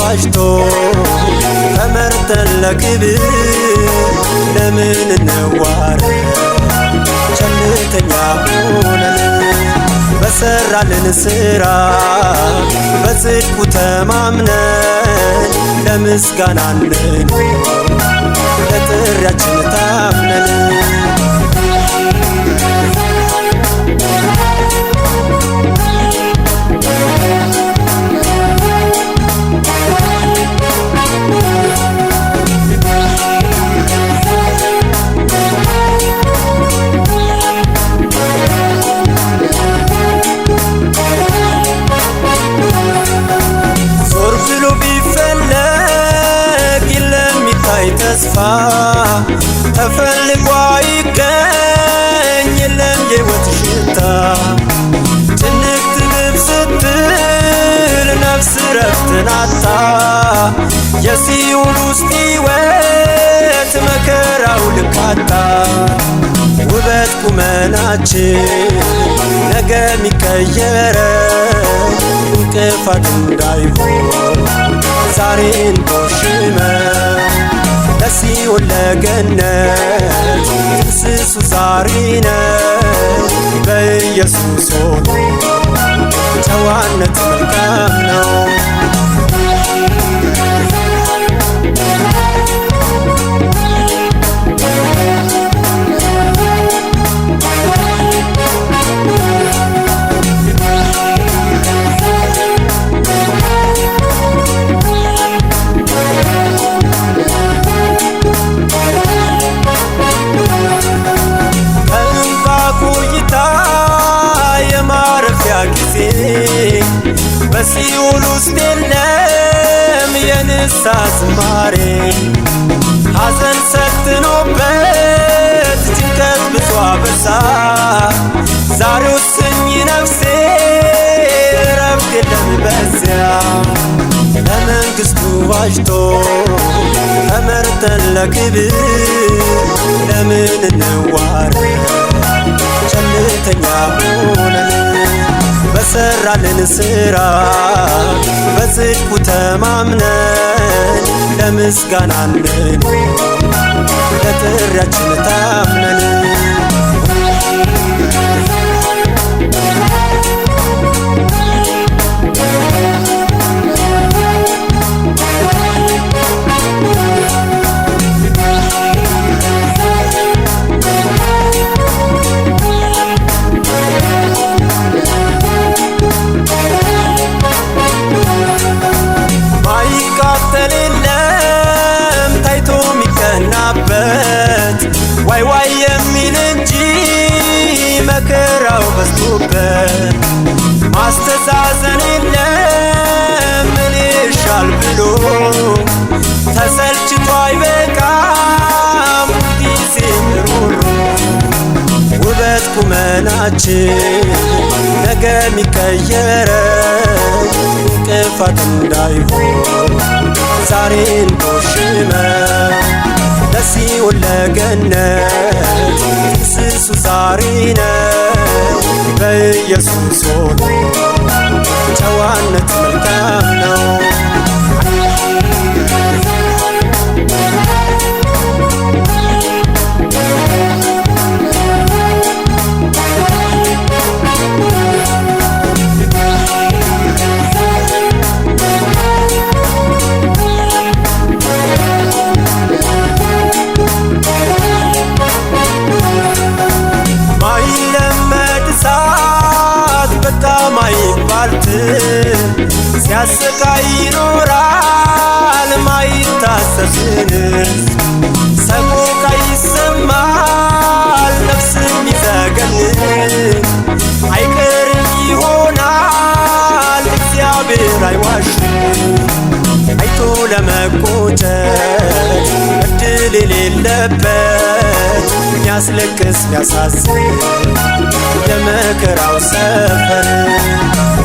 ዋጅቶ ተመርጠን ለክብር ለምን እንዋረድ ቸልተኛ ሆነን በሰራልን ስራ በጽድቁ ተማምነን ለምስጋና እንኑር ለጥሪያችን ታምነን ተስፋ ተፈልጎ አይገኝ የለም የሕይወት ሽታ ጭንቅ ትግብ ስትል ነፍስ ረፍትን አጣ የሲኦል ውስጥ ሕይወት መከራው ልካታ ውበት ቁመናችን ነገ ሚቀየረው እንቅፋት እንዳይሆን ዛሬን ጎሽመው ለሲኦል ለገነት ጥንስሱ ዛሬ ነው በኢየሱስ ሆኖ ጨዋነት መልካም ነው በሲኦል ውስጥ የለም የንስሐ ዝማሬ ሐዘን ሰትኖበት ጭንቀት ብዙ አበሳ ዛሬ ወስኝ ነፍሴ እረፍት የለም በዚያ ለመንግሥቱ ዋጅቶ ተመርጠን ለክብር ለምን እንዋረድ ቸልተኛ ሆነን በሰራልን ስራ በጽድቁ ተማምነን ለምስጋና እንኑር ለጥሪያችን ታምነን ዋይ ዋይ የሚል እንጂ መከራው በዝቶበት ማስተዛዘን የለም ምን ይሻል ብሎ ተሰልችቶ አይበቃም ጊዜ ኑሮ ውበት ቁመናችን ነገ ሚቀየረው እንቅፋት እንዳይሆን ዛሬን ጎሽመው ለሲኦል ለገነት ጥንስሱ ዛሬ ነው በኢየሱስ ሆኖ ጨዋነት መልካም ነው ሲያሰቃይ ይኖራል ማይታሰስንስ ሰቆቃ ይሰማል ነፍስን ይዘገንን አይቀርም ይሆናል እግዚአብሔር አይዋሽም አይቶ ለመቆጨት እድል የሌለበት ሚያስለቅስ ሚያሳዝን የመከራው ሰፈር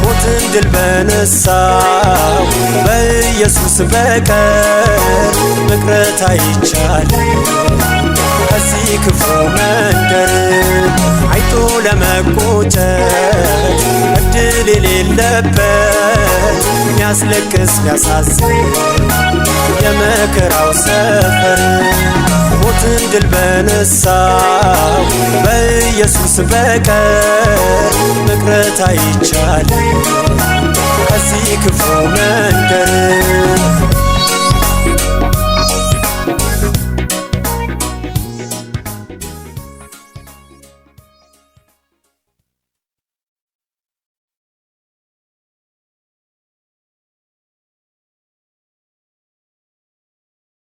ሞትን ድል በነሳው በኢየሱስ በቀር መቅረት አይቻልም ከዚህ ክፉ መንደር አይቶ ለመቆጨት እድል የሌለበት ሚያስለቅስ ሚያሳዝን የመከራው ሰፈር ሞትን ድል በነሳው በኢየሱስ በቀር መቅረት አይቻልም ከዚህ ክፉ መንደር